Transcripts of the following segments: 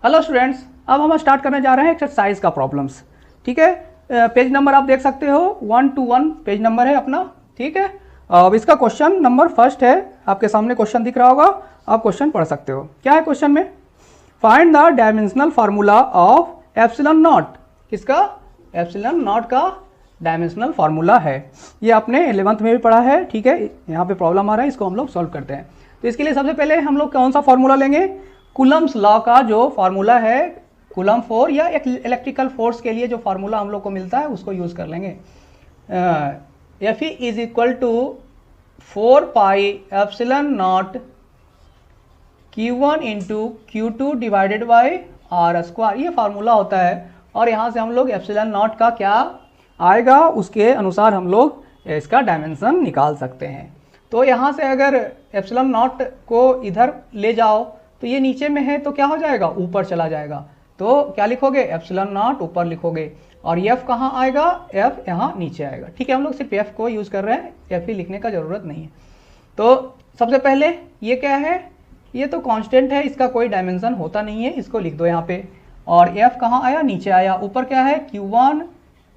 Hello students, अब हम start करने जा रहे हैं एक्सरसाइज का प्रॉब्लम्स। ठीक है, पेज नंबर आप देख सकते हो 121 पेज नंबर है अपना। ठीक है, अब इसका क्वेश्चन नंबर फर्स्ट है, आपके सामने क्वेश्चन दिख रहा होगा, आप क्वेश्चन पढ़ सकते हो। क्या है क्वेश्चन में? Find the dimensional formula of epsilon not. किसका? एप्सिलॉन नॉट का डायमेंशनल फार्मूला है। ये आपने 11th में भी पढ़ा है। ठीक है, यहाँ पे प्रॉब्लम आ रहा है, इसको हम लोग सॉल्व करते हैं। तो इसके लिए सबसे पहले हम लोग कौन सा फार्मूला लेंगे? कूलम्स लॉ का जो फार्मूला है, कूलम फोर्स या इलेक्ट्रिकल फोर्स के लिए जो फार्मूला हम लोग को मिलता है उसको यूज़ कर लेंगे। F E is equal to 4 pi epsilon naught Q1 into Q2 divided by r square, ये फार्मूला होता है। और यहाँ से हम लोग एप्सिलॉन नॉट का क्या आएगा उसके अनुसार हम लोग इसका डायमेंशन निकाल सकते हैं। तो यहाँ से अगर एप्सिलॉन नॉट को इधर ले जाओ तो ये नीचे में है तो क्या हो जाएगा? ऊपर चला जाएगा। तो क्या लिखोगे? एप्सिलॉन नॉट ऊपर लिखोगे। और एफ कहाँ आएगा? एफ यहाँ नीचे आएगा। ठीक है, हम लोग सिर्फ एफ को यूज़ कर रहे हैं, एफ ही लिखने का ज़रूरत नहीं है। तो सबसे पहले ये क्या है? ये तो कांस्टेंट है, इसका कोई डायमेंशन होता नहीं है, इसको लिख दो यहाँ पे। और एफ कहाँ आया? नीचे आया। ऊपर क्या है? Q1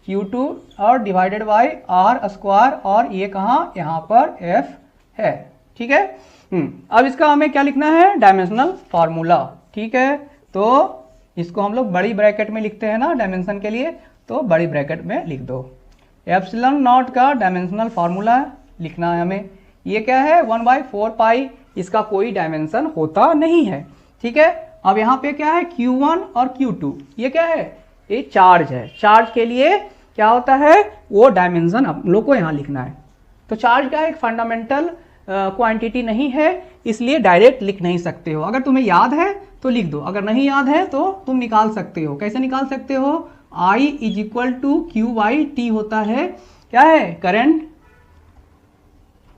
Q2 और डिवाइडेड बाई आर स्क्वायर, और ये कहाँ? यहाँ पर एफ है। ठीक है, अब इसका हमें क्या लिखना है? Dimensional formula. ठीक है, तो इसको हम लोग बड़ी ब्रैकेट में लिखते हैं ना डायमेंशन के लिए, तो बड़ी ब्रैकेट में लिख दो। एप्सिलॉन नॉट का डायमेंशनल फार्मूला लिखना है हमें। ये क्या है? 1/4 पाई, इसका कोई डायमेंशन होता नहीं है। ठीक है, अब यहाँ पे क्या है? Q1 और Q2, ये क्या है? ये चार्ज है। चार्ज के लिए क्या होता है? वो डायमेंशन हम लोग को यहाँ लिखना है। तो चार्ज का एक फंडामेंटल क्वांटिटी नहीं है, इसलिए डायरेक्ट लिख नहीं सकते हो। अगर तुम्हें याद है तो लिख दो, अगर नहीं याद है तो तुम निकाल सकते हो। कैसे निकाल सकते हो? I is equal to Q/T होता है। क्या है? Current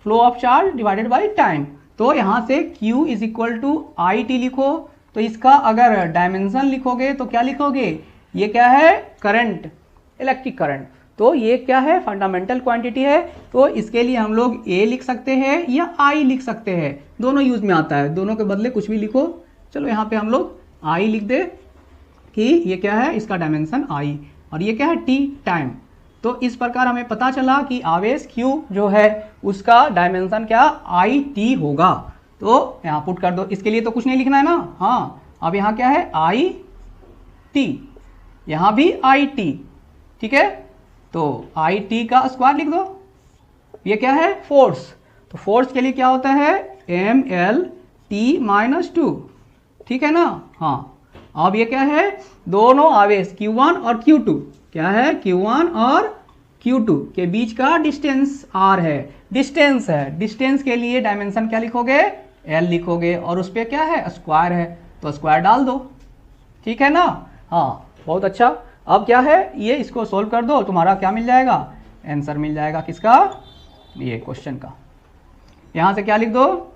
flow of charge divided by time. तो यहाँ से Q is equal to IT लिखो। तो इसका अगर डायमेंशन लिखोगे तो क्या लिखोगे? ये क्या है? Current, electric current. तो ये क्या है? फंडामेंटल क्वांटिटी है। तो इसके लिए हम लोग A लिख सकते हैं या I लिख सकते हैं, दोनों यूज में आता है, दोनों के बदले कुछ भी लिखो। चलो यहाँ पे हम लोग I लिख दे कि ये क्या है? इसका डायमेंशन I, और ये क्या है? T, time. तो इस प्रकार हमें पता चला कि आवेश Q जो है उसका डायमेंशन क्या? IT होगा। तो यहाँ पुट कर दो। इसके लिए तो कुछ नहीं लिखना है ना। हाँ, अब यहाँ क्या है? IT, यहाँ भी IT। ठीक है, तो IT का स्क्वायर लिख दो। ये क्या है? फोर्स। तो फोर्स के लिए क्या होता है? MLT-2। ठीक है ना। हाँ, अब ये क्या है? दोनों आवेश Q1 और Q2, क्या है? Q1 और Q2 के बीच का डिस्टेंस R है, डिस्टेंस है। डिस्टेंस के लिए डायमेंशन क्या लिखोगे? L लिखोगे, और उस पर क्या है? स्क्वायर है, तो स्क्वायर डाल दो। ठीक है ना। हाँ, बहुत अच्छा। अब क्या है? ये इसको सोल्व कर दो, तुम्हारा क्या मिल जाएगा? आंसर मिल जाएगा। किसका? ये क्वेश्चन का। यहाँ से क्या लिख दो?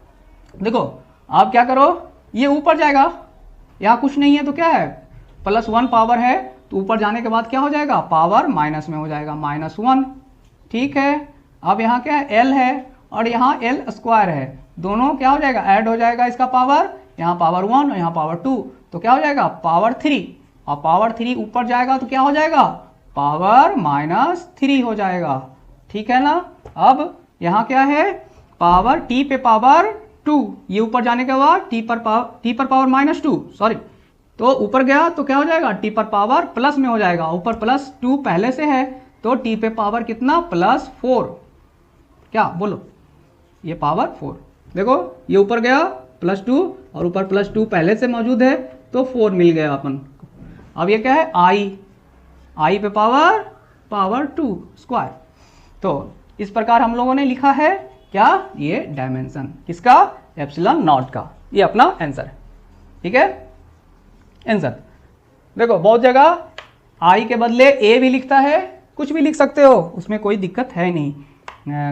देखो, आप क्या करो, ये ऊपर जाएगा, यहाँ कुछ नहीं है तो क्या है? +1 पावर है, तो ऊपर जाने के बाद क्या हो जाएगा? पावर माइनस में हो जाएगा, -1। ठीक है, अब यहाँ क्या है? L है और यहाँ L स्क्वायर है, दोनों क्या हो जाएगा? ऐड हो जाएगा इसका पावर, यहाँ पावर 1 और यहाँ पावर 2, तो क्या हो जाएगा? पावर 3। और पावर 3 ऊपर जाएगा तो क्या हो जाएगा? पावर -3 हो जाएगा। ठीक है ना। अब यहाँ क्या है? पावर T पे पावर 2, ये ऊपर जाने के बाद T पर पावर -2, सॉरी, तो ऊपर गया तो क्या हो जाएगा? T पर पावर प्लस में हो जाएगा, ऊपर +2 पहले से है, तो T पे पावर कितना? +4। क्या बोलो? ये पावर 4। देखो, ये ऊपर गया +2 और ऊपर +2 पहले से मौजूद है, तो 4 मिल गया अपन। अब ये क्या है? I पे पावर 2 स्क्वायर। तो इस प्रकार हम लोगों ने लिखा है क्या? ये डायमेंशन किसका? एप्सिलॉन नॉट का। ये अपना आंसर है। ठीक है, आंसर देखो, बहुत जगह I के बदले A भी लिखता है, कुछ भी लिख सकते हो, उसमें कोई दिक्कत है नहीं।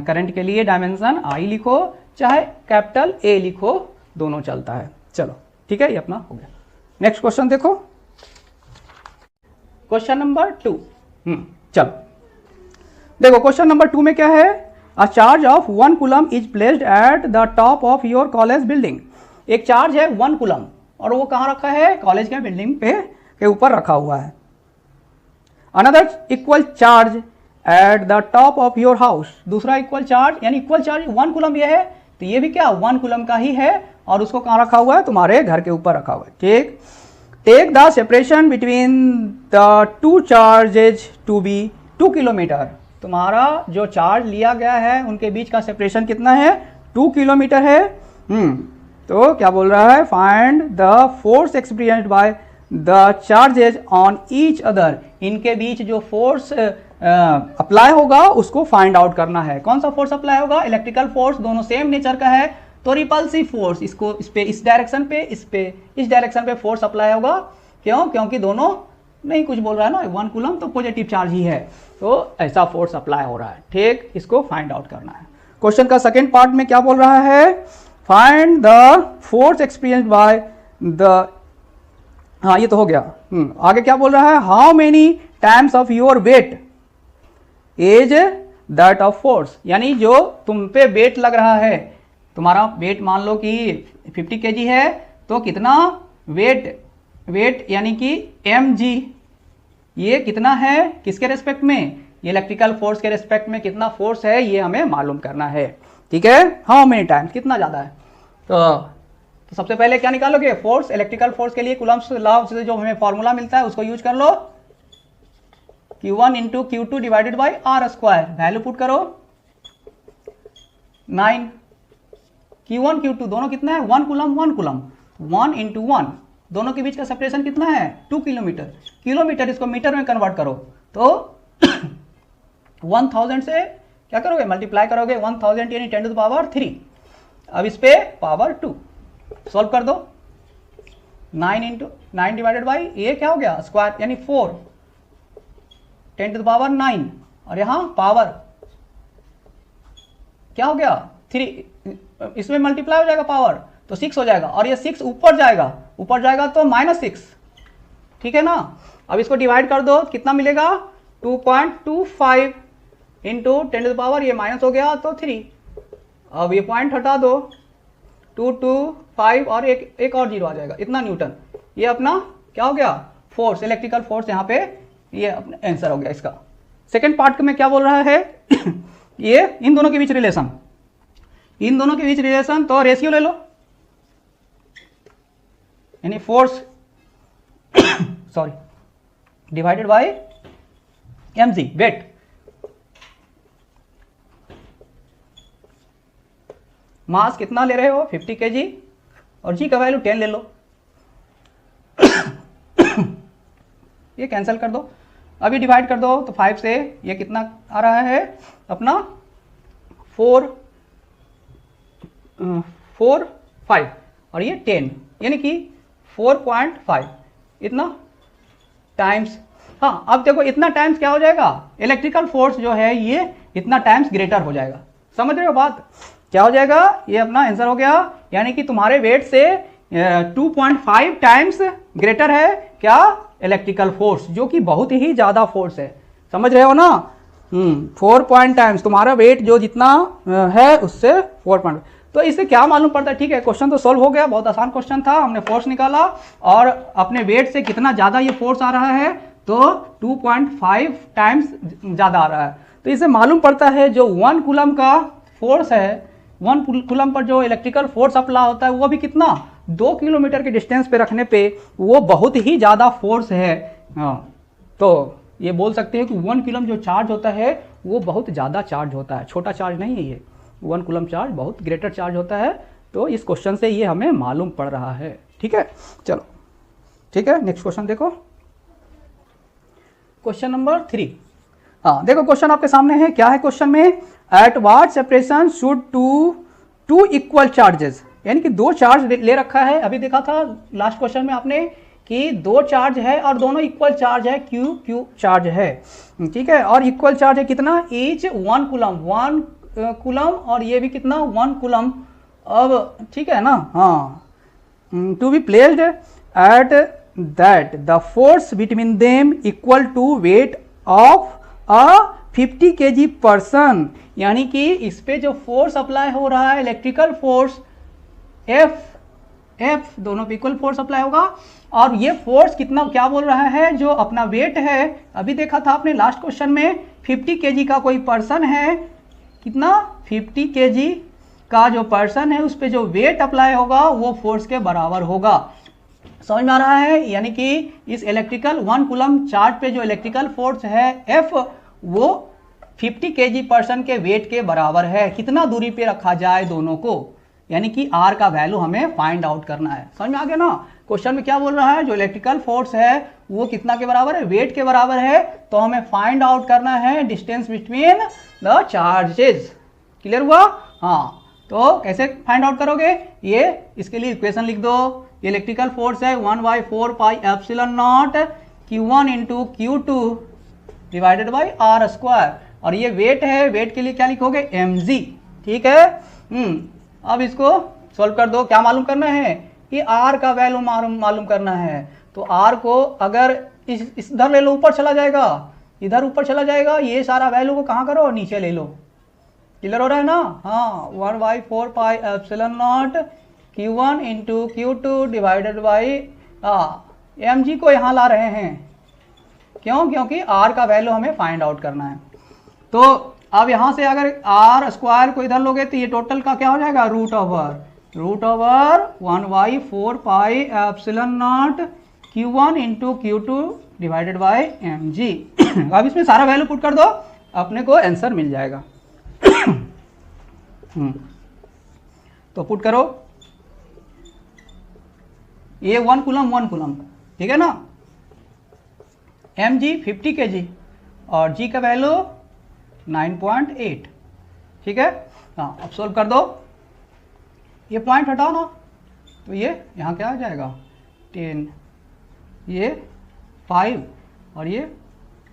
करंट के लिए डायमेंशन I लिखो चाहे कैपिटल A लिखो, दोनों चलता है। चलो ठीक है, ये अपना हो गया। नेक्स्ट क्वेश्चन देखो, क्वेश्चन नंबर 2। चलो देखो, क्वेश्चन नंबर 2 में क्या है? A charge of 1 coulomb is placed at the top of your college building. एक चार्ज है 1 कूलम, और वो कहाँ रखा है, कॉलेज के बिल्डिंग पे के ऊपर रखा हुआ है। Another equal charge at the top of your house, दूसरा इक्वल चार्ज यानी इक्वल चार्ज 1 कूलम ये है, तो ये भी क्या 1 कूलम का ही है और उसको कहाँ रखा हुआ है, तुम्हारे घर के ऊपर रखा हुआ है। ठीक, take the separation between the two charges to be 2 kilometre, तुम्हारा जो चार्ज लिया गया है उनके बीच का सेपरेशन कितना है, 2 किलोमीटर है। तो क्या बोल रहा है, find the force experienced by the charges on each other, इनके बीच जो फोर्स अप्लाई होगा उसको फाइंड आउट करना है। कौन सा फोर्स अप्लाई होगा, इलेक्ट्रिकल फोर्स, दोनों सेम नेचर का है तो रिपल्सिव फोर्स, इसको इस पे इस डायरेक्शन पे इस डायरेक्शन पे फोर्स अप्लाई होगा। क्यों, क्योंकि दोनों नहीं कुछ बोल रहा है ना, 1 कूलम तो पॉजिटिव चार्ज ही है, तो ऐसा फोर्स अप्लाई हो रहा है। ठीक, इसको फाइंड आउट करना है। क्वेश्चन का सेकेंड पार्ट में क्या बोल रहा है, find the force experienced by the, हाँ ये तो हो गया। आगे क्या बोल रहा है, how many times of your weight is that of force, यानी जो तुम पे वेट लग रहा है, तुम्हारा वेट मान लो कि 50 kg है, तो कितना वेट यानी कि mg, ये कितना है किसके रेस्पेक्ट में, ये इलेक्ट्रिकल फोर्स के रेस्पेक्ट में कितना फोर्स है ये हमें मालूम करना है। ठीक है, हाउ मेनी टाइम्स कितना ज़्यादा है, तो सबसे पहले क्या निकालोगे, फोर्स, इलेक्ट्रिकल फोर्स के लिए कूलम्ब्स लॉ से जो हमें फॉर्मूला मिलता है उसको यूज कर लो, Q1 into Q2 divided by R square, value put करो 9, Q1 Q2 दोनों कितना है, 1 कूलम 1 कूलम, 1 इंटू 1, दोनों के बीच का सेपरेशन कितना है 2 किलोमीटर, किलोमीटर इसको मीटर में कन्वर्ट करो तो 1000 से क्या करोगे, मल्टीप्लाई करोगे, 1000 यानी 10 टू द पावर 3, अब इस पे पावर 2 सॉल्व कर दो, 9 इंटू 9 डिवाइडेड बाई ये क्या हो गया स्क्वायर यानी 4, 10 टू द पावर 9, और यहाँ पावर क्या हो गया 3, इसमें मल्टीप्लाई हो जाएगा पावर तो 6 हो जाएगा, और ये 6 ऊपर जाएगा तो -6, ठीक है ना। अब इसको डिवाइड कर दो, कितना मिलेगा 2.25 इंटू 10 टू द पावर, ये माइनस हो गया तो 3, अब ये पॉइंट हटा दो, 225 और एक और जीरो आ जाएगा, इतना न्यूटन, ये अपना क्या हो गया फोर्स, इलेक्ट्रिकल फोर्स, यहाँ पे ये अपना आंसर हो गया इसका। सेकेंड पार्ट में क्या बोल रहा है ये इन दोनों के बीच रिलेशन, तो रेशियो ले लो, यानी force sorry divided by mg weight, mass कितना ले रहे हो 50 kg और g का वैल्यू 10 ले लो ये कैंसिल कर दो, अभी डिवाइड कर दो तो 5 से ये कितना आ रहा है अपना 4 5 और ये 10 यानी कि 4.5 इतना टाइम्स। हाँ अब देखो इतना टाइम्स क्या हो जाएगा, इलेक्ट्रिकल फोर्स जो है ये इतना टाइम्स ग्रेटर हो जाएगा, समझ रहे हो बात, क्या हो जाएगा ये अपना आंसर हो गया, यानी कि तुम्हारे वेट से 2.5 टाइम्स ग्रेटर है क्या इलेक्ट्रिकल फोर्स, जो कि बहुत ही ज़्यादा फोर्स है, समझ रहे हो ना। 4 टाइम्स तुम्हारा वेट जो जितना है उससे 4 तो इससे क्या मालूम पड़ता है। ठीक है, क्वेश्चन तो सॉल्व हो गया, बहुत आसान क्वेश्चन था, हमने फोर्स निकाला और अपने वेट से कितना ज़्यादा ये फोर्स आ रहा है तो 2.5 टाइम्स ज़्यादा आ रहा है, तो इससे मालूम पड़ता है जो 1 कूलम का फोर्स है, 1 कूलम पर जो इलेक्ट्रिकल फोर्स अप्लाई होता है वो भी कितना 2 किलोमीटर के डिस्टेंस पे रखने पे वो बहुत ही ज़्यादा फोर्स है। तो ये बोल सकते हैं कि 1 कूलम जो चार्ज होता है वो बहुत ज़्यादा चार्ज होता है, छोटा चार्ज नहीं है ये, 1 कूलम चार्ज बहुत ग्रेटर चार्ज होता है, तो इस क्वेश्चन से ये हमें मालूम पड़ रहा है। ठीक है, चलो ठीक है, नेक्स्ट क्वेश्चन देखो, क्वेश्चन नंबर 3। हाँ देखो क्वेश्चन आपके सामने है, क्या है क्वेश्चन में, at what separation should two equal charges, यानी कि 2 चार्ज ले रखा है, अभी देखा था लास्ट क्वेश्चन में आपने कि 2 चार्ज है और दोनों इक्वल चार्ज है, क्यू चार्ज है, ठीक है, और इक्वल चार्ज है कितना, ईच 1 कूलम और ये भी कितना 1 कूलम। अब ठीक है ना, हाँ, to be placed at that the force between them equal to weight of a 50 kg person, यानी कि इस पे जो फोर्स अप्लाई हो रहा है इलेक्ट्रिकल फोर्स F एफ, दोनों पे इक्वल फोर्स अप्लाई होगा। और ये फोर्स कितना, क्या बोल रहा है, जो अपना वेट है, अभी देखा था आपने लास्ट क्वेश्चन में 50 kg का कोई पर्सन है, कितना 50 kg का जो पर्सन है उस पर जो वेट अप्लाई होगा वो फोर्स के बराबर होगा। समझ में आ रहा है? यानी कि इस इलेक्ट्रिकल 1 कूलम चार्ज पे जो इलेक्ट्रिकल फोर्स है एफ, वो 50 kg पर्सन के वेट के बराबर है। कितना दूरी पे रखा जाए दोनों को, यानी कि आर का वैल्यू हमें फाइंड आउट करना है। समझ में आ गया ना? क्वेश्चन में क्या बोल रहा है, जो इलेक्ट्रिकल फोर्स है वो कितना के बराबर है, वेट के बराबर है। तो हमें फाइंड आउट करना है distance between the charges. Clear हुआ? हाँ, तो कैसे फाइंड आउट करोगे, ये इसके लिए इक्वेशन लिख दो। इलेक्ट्रिकल फोर्स है 1/4 pi epsilon naught Q1 into Q2 divided by r square. और ये वेट है, वेट के लिए क्या लिखोगे, mg। ठीक है। अब इसको सॉल्व कर दो। क्या मालूम करना है कि r का वैल्यू मालूम करना है। तो r को अगर इधर ले लो, ऊपर चला जाएगा, इधर ऊपर चला जाएगा, ये सारा वैल्यू को कहाँ करो, नीचे ले लो। क्लियर हो रहा है ना? हाँ, 1/4 pi epsilon naught Q1 into Q2 divided by mg को यहाँ ला रहे हैं। क्यों? क्योंकि r का वैल्यू हमें फाइंड आउट करना है। तो अब यहाँ से अगर आर स्क्वायर को इधर लोगे तो ये टोटल का क्या हो जाएगा, root over 1/4 pi epsilon naught Q1 into Q2 divided by mg। अब इसमें सारा वैल्यू पुट कर दो, अपने को आंसर मिल जाएगा। तो पुट करो, ये 1 कूलम, ठीक है ना। mg 50 kg और g का वैल्यू 9.8, ठीक है। हाँ, अब सोल्व कर दो, ये पॉइंट हटाओ ना, तो ये यहाँ क्या आ जाएगा 10, ये 5 और ये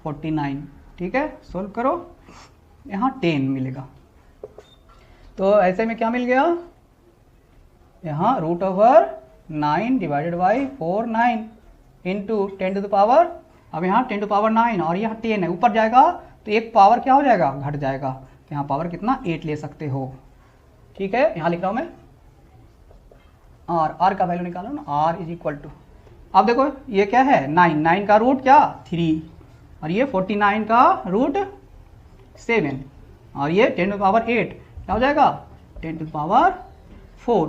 49, ठीक है। सोल्व करो, यहाँ 10 मिलेगा। तो ऐसे में क्या मिल गया, यहाँ root over 9 divided by 4 9 into 10 to the power, अब यहाँ 10 टू पावर 9 और यहाँ 10 है, ऊपर जाएगा तो एक पावर क्या हो जाएगा, घट जाएगा। तो यहाँ पावर कितना 8 ले सकते हो, ठीक है। यहाँ लिख रहा हूँ मैं आर का वैल्यू निकालो ना, आर इज इक्वल टू, अब देखो ये क्या है 9 का रूट क्या 3 और ये 49 का रूट 7 और ये 10 टू पावर 8 क्या हो जाएगा 10 टू पावर 4।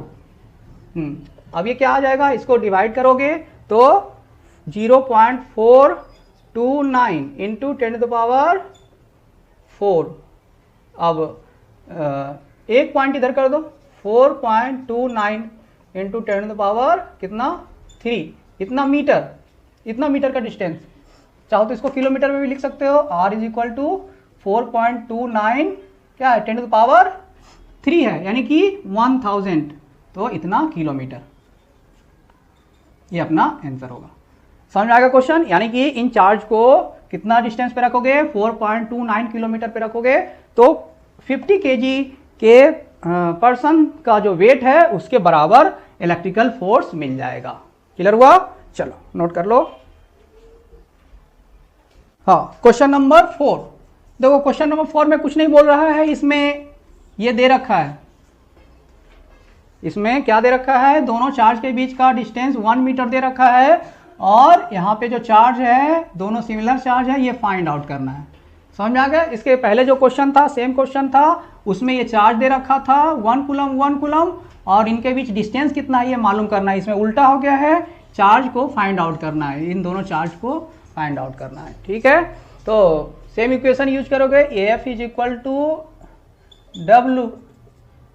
अब ये क्या आ जाएगा, इसको डिवाइड करोगे तो 0.429 इंटू 10 टू द पावर 4। अब एक पॉइंट इधर कर दो, 4.29 इंटू 10 टू द पावर कितना 3, इतना मीटर का डिस्टेंस। चाहो तो इसको किलोमीटर में भी लिख सकते हो। r इज इक्वल टू 4.29 क्या है 10 टू द पावर 3 है, यानी कि 1000, तो इतना किलोमीटर। ये अपना आंसर होगा। समझ में आएगा क्वेश्चन? यानी कि इन चार्ज को कितना डिस्टेंस पे रखोगे, 4.29 किलोमीटर पे रखोगे तो 50 kg के पर्सन का जो वेट है उसके बराबर इलेक्ट्रिकल फोर्स मिल जाएगा। क्लियर हुआ? चलो नोट कर लो। हाँ, क्वेश्चन नंबर 4 देखो। क्वेश्चन नंबर 4 में कुछ नहीं बोल रहा है, इसमें ये दे रखा है, इसमें क्या दे रखा है, दोनों चार्ज के बीच का डिस्टेंस 1 मीटर दे रखा है और यहाँ पे जो चार्ज है दोनों सिमिलर चार्ज है, ये फाइंड आउट करना है। समझ में आ गया? इसके पहले जो क्वेश्चन था सेम क्वेश्चन था, उसमें ये चार्ज दे रखा था 1 कूलम और इनके बीच डिस्टेंस कितना है ये मालूम करना है। इसमें उल्टा हो गया है, चार्ज को फाइंड आउट करना है, इन दोनों चार्ज को फाइंड आउट करना है, ठीक है। तो सेम इक्वेशन यूज करोगे, AF is equal to W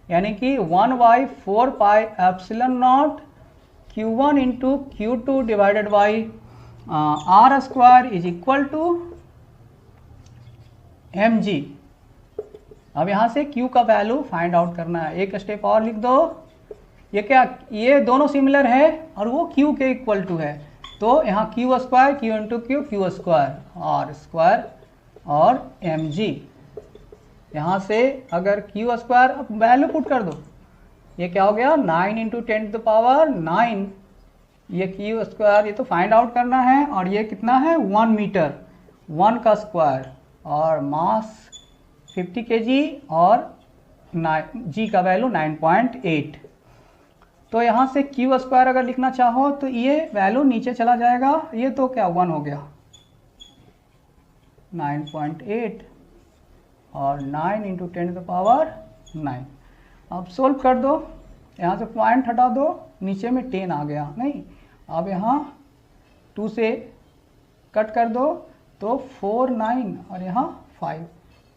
यानी कि 1/4 pi epsilon naught Q1 into Q2 divided by r square is equal to mg। अब यहाँ से Q का वैल्यू फाइंड आउट करना है। एक स्टेप और लिख दो, ये क्या, ये दोनों सिमिलर है और वो Q के इक्वल टू है, तो यहाँ Q square Q into Q square r square और mg। यहाँ से अगर Q स्क्वायर वैल्यू पुट कर दो, ये क्या हो गया 9 इंटू 10 टू द पावर 9, ये Q स्क्वायर ये तो फाइंड आउट करना है और ये कितना है 1 मीटर, 1 का स्क्वायर और मास 50 kg और g का वैल्यू 9.8। तो यहाँ से क्यू स्क्वायर अगर लिखना चाहो तो ये वैल्यू नीचे चला जाएगा, ये तो क्या 1 हो गया 9.8 और 9 इंटू 10⁻9। अब सोल्व कर दो, यहाँ से पॉइंट हटा दो, नीचे में 10 आ गया नहीं। अब यहाँ 2 से कट कर दो तो 4 9 और यहाँ 5,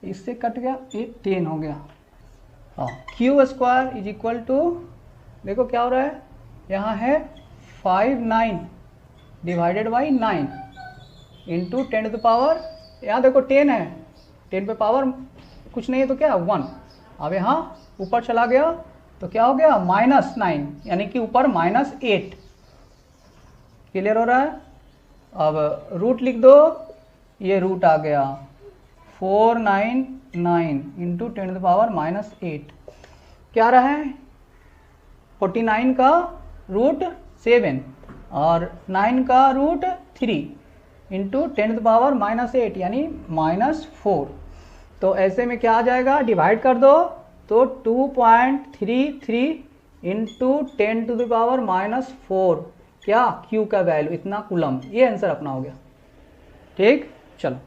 इससे कट गया, ये 10 हो गया। Q square is equal to, देखो क्या हो रहा है, यहाँ है 5 9 डिवाइडेड बाई 9 इंटू 10⁻, यहाँ देखो 10 है, 10 पे पावर कुछ नहीं है तो क्या 1। अब यहाँ ऊपर चला गया तो क्या हो गया -9, यानी कि ऊपर -8। क्लियर हो रहा है। अब रूट लिख दो, ये रूट आ गया 499 इंटू 10⁻8, क्या रहा है 49 का रूट 7 और 9 का रूट 3 इंटू 10⁻8 यानी -4। तो ऐसे में क्या आ जाएगा, डिवाइड कर दो तो 2.33 इंटू 10⁻⁻4 क्या क्यू का वैल्यू इतना कूलम, ये आंसर अपना हो गया। ठीक, चलो।